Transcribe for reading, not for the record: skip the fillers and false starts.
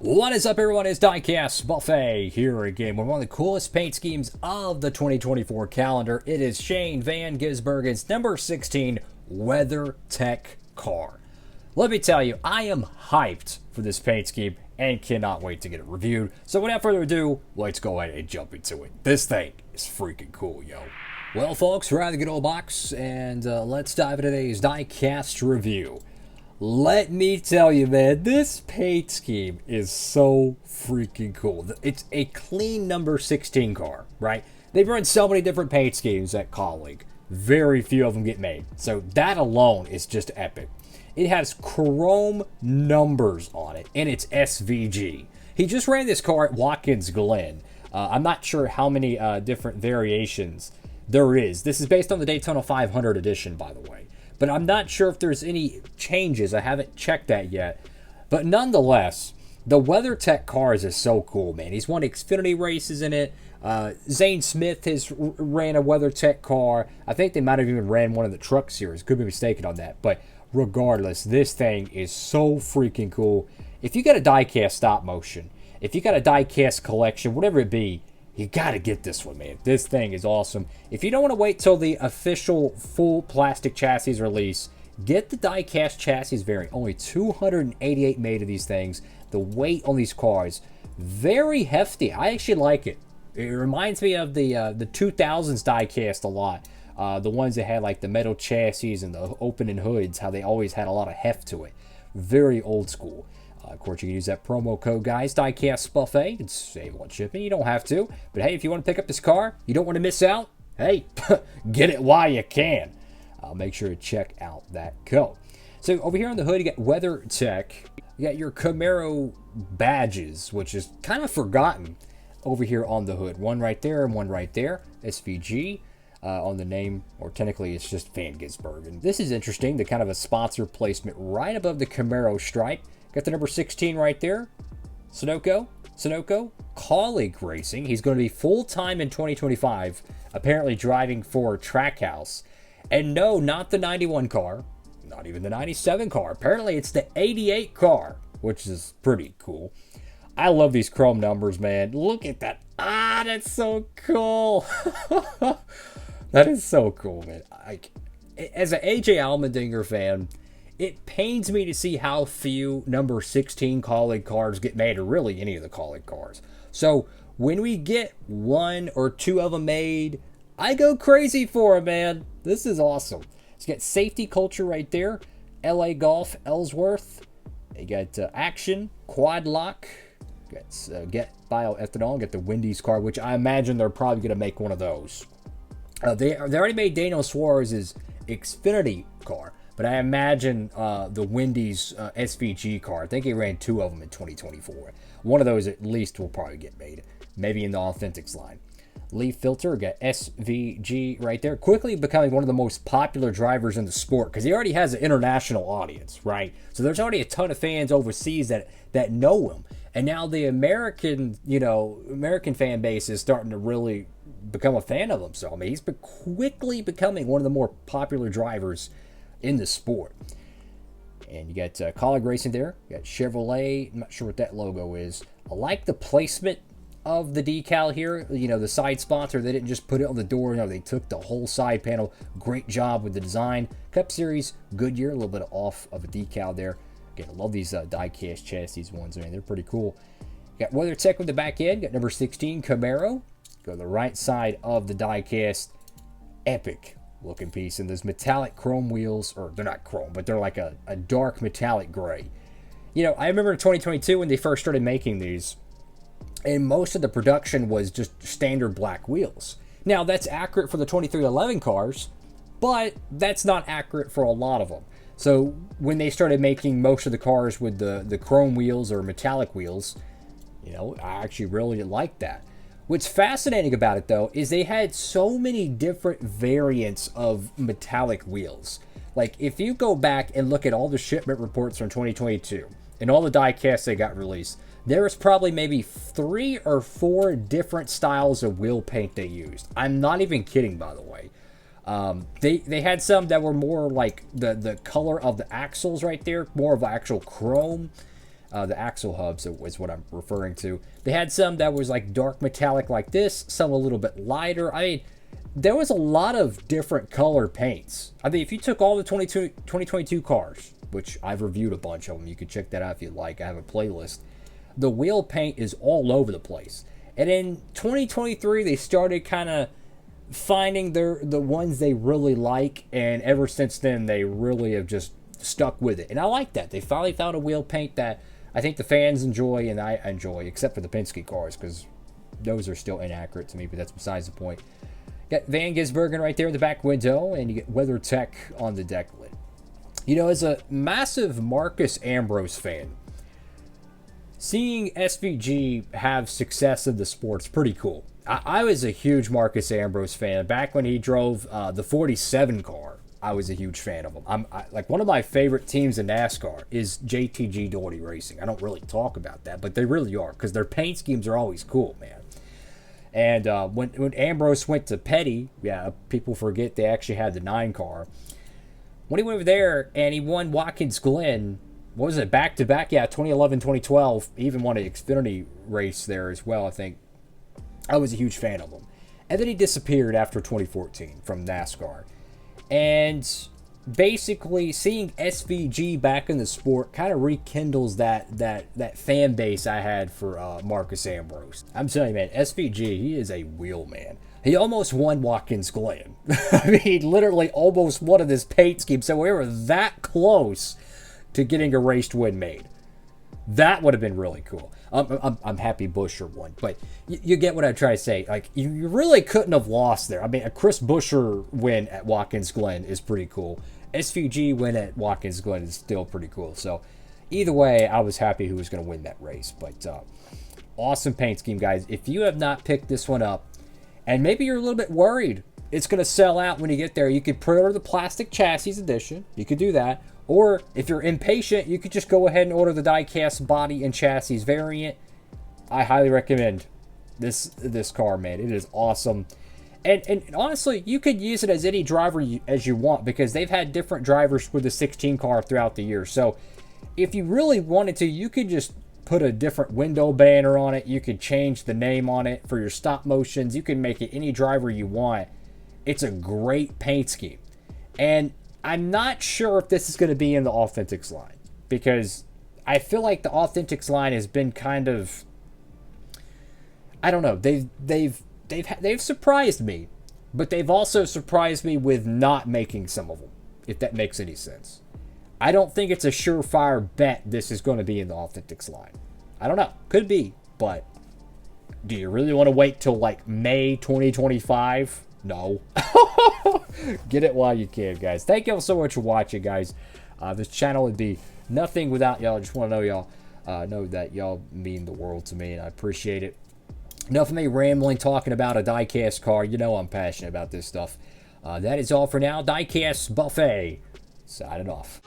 What is up, everyone? It's Diecastbuffet here again with one of the coolest paint schemes of the 2024 calendar. It is Shane Van Gisbergen's number 16 WeatherTech car. Let me tell you, I am hyped for this paint scheme and cannot wait to get it reviewed. So without further ado, let's go ahead and jump into it. This thing is freaking cool, yo. Well, folks, we're out of the good old box, and let's dive into today's Diecast review. Let me tell you, man, this paint scheme is so freaking cool. It's a clean number 16 car, right? They've run so many different paint schemes at Colleague. Very few of them get made. So that alone is just epic. It has chrome numbers on it, and it's SVG. He just ran this car at Watkins Glen. I'm not sure how many different variations there is. This is based on the Daytona 500 edition, by the way. But I'm not sure if there's any changes. I haven't checked that yet. But nonetheless, the WeatherTech cars is so cool, man. He's won Xfinity races in it. Zane Smith has ran a WeatherTech car. I think they might have even ran one of the truck series. Could be mistaken on that. But regardless, this thing is so freaking cool. If you got a diecast stop motion, if you got a diecast collection, whatever it be, you got to get this one, man. This thing is awesome. If you don't want to wait till the official full plastic chassis release, get the diecast chassis variant. Only 288 made of these things. The weight on these cars, very hefty. I actually like it. It reminds me of the 2000s diecast a lot. The ones that had like the metal chassis and the opening hoods, how they always had a lot of heft to it. Very old school. Of course, you can use that promo code, guys, Diecastbuffet, and save on shipping. You don't have to. But hey, if you want to pick up this car, you don't want to miss out, hey, get it while you can. Make sure to check out that code. So over here on the hood, you got WeatherTech. You got your Camaro badges, which is kind of forgotten over here on the hood. One right there and one right there. SVG on the name, or technically it's just Van Gisbergen. This is interesting, the kind of a sponsor placement right above the Camaro stripe. Got the number 16 right there. Sunoco, Colleague Racing. He's going to be full-time in 2025, apparently driving for Trackhouse. And no, not the 91 car, not even the 97 car. Apparently it's the 88 car, which is pretty cool. I love these chrome numbers, man. Look at that. Ah, that's so cool. That is so cool, man. As an AJ Allmendinger fan, it pains me to see how few number 16 Colleague cars get made, or really any of the Colleague cars. So when we get one or two of them made, I go crazy for them, man. This is awesome. It's got safety culture right there. LA Golf, Ellsworth. You got Action, Quad Lock. Got Get Bioethanol. Got the Wendy's car, which I imagine they're probably going to make one of those. They already made Daniel Suarez's Xfinity car. But I imagine the Wendy's SVG car, I think he ran two of them in 2024. One of those at least will probably get made. Maybe in the Authentics line. Leaf Filter, got SVG right there. Quickly becoming one of the most popular drivers in the sport because he already has an international audience, right? So there's already a ton of fans overseas that know him. And now the American fan base is starting to really become a fan of him. So, I mean, he's quickly becoming one of the more popular drivers in the sport. And you got Colleague Racing there. You got Chevrolet. I'm not sure what that logo is. I like the placement of the decal here. You know, the side sponsor, they didn't just put it on the door. No, they took the whole side panel. Great job with the design. Cup Series, Goodyear, a little bit off of a decal there. Again, I love these diecast chassis ones. I mean, they're pretty cool. You got WeatherTech with the back end. Got number 16, Camaro. Go to the right side of the diecast. Epic looking piece, and those metallic chrome wheels, or they're not chrome, but they're like a dark metallic gray. You know, I remember in 2022 when they first started making these, and most of the production was just standard black wheels. Now, that's accurate for the 2311 cars, but that's not accurate for a lot of them. So when they started making most of the cars with the chrome wheels or metallic wheels, you know, I actually really liked that. What's fascinating about it, though, is they had so many different variants of metallic wheels. Like, if you go back and look at all the shipment reports from 2022 and all the diecasts they got released, there was probably maybe 3 or 4 different styles of wheel paint they used. I'm not even kidding, by the way. They had some that were more like the color of the axles right there, more of actual chrome. The axle hubs is what I'm referring to. They had some that was like dark metallic like this, some a little bit lighter. I mean, there was a lot of different color paints. I mean, if you took all the 2022 cars, which I've reviewed a bunch of them, you can check that out if you'd like. I have a playlist. The wheel paint is all over the place. And in 2023, they started kind of finding the ones they really like, and ever since then, they really have just stuck with it. And I like that. They finally found a wheel paint that I think the fans enjoy and I enjoy, except for the Penske cars, because those are still inaccurate to me, but that's besides the point. Got Van Gisbergen right there in the back window, and you get WeatherTech on the deck lid. You know, as a massive Marcus Ambrose fan, seeing SVG have success in the sport's pretty cool. I was a huge Marcus Ambrose fan. Back when he drove the 47 car, I was a huge fan of him. Like, one of my favorite teams in NASCAR is JTG Doherty Racing. I don't really talk about that, but they really are, because their paint schemes are always cool, man. And when Ambrose went to Petty, yeah, people forget they actually had the 9 car. When he went over there and he won Watkins Glen, what was it, back-to-back? Yeah, 2011, 2012. He even won an Xfinity race there as well, I think. I was a huge fan of him. And then he disappeared after 2014 from NASCAR. And basically, seeing SVG back in the sport kind of rekindles that fan base I had for Marcus Ambrose. I'm telling you, man, SVG, he is a wheel man. He almost won Watkins Glen. I mean, he literally almost won this paint scheme. So we were that close to getting a race win made. That would have been really cool. I'm happy Buescher won, but you get what I'm trying to say. Like, you really couldn't have lost there. I mean, a Chris Buescher win at Watkins Glen is pretty cool. SVG win at Watkins Glen is still pretty cool. So either way, I was happy who was going to win that race. But awesome paint scheme, guys. If you have not picked this one up, and maybe you're a little bit worried it's going to sell out when you get there, you could pre-order the plastic chassis edition. You could do that. Or if you're impatient, you could just go ahead and order the Diecast body and chassis variant. I highly recommend this car, man. It is awesome. And honestly, you could use it as any driver as you want, because they've had different drivers with the 16 car throughout the year. So if you really wanted to, you could just put a different window banner on it. You could change the name on it for your stop motions. You can make it any driver you want. It's a great paint scheme. And I'm not sure if this is going to be in the Authentics line, because I feel like the Authentics line has been kind of, I don't know, they've surprised me, but they've also surprised me with not making some of them, if that makes any sense. I don't think it's a surefire bet this is going to be in the Authentics line. I don't know. Could be, but do you really want to wait till like May 2025? No. Get it while you can, guys. Thank you all so much for watching, guys. This channel would be nothing without y'all. I just want to know y'all know that y'all mean the world to me, and I appreciate it. Enough of me rambling, talking about a diecast car. You know I'm passionate about this stuff. That is all for now. Diecastbuffet signing off.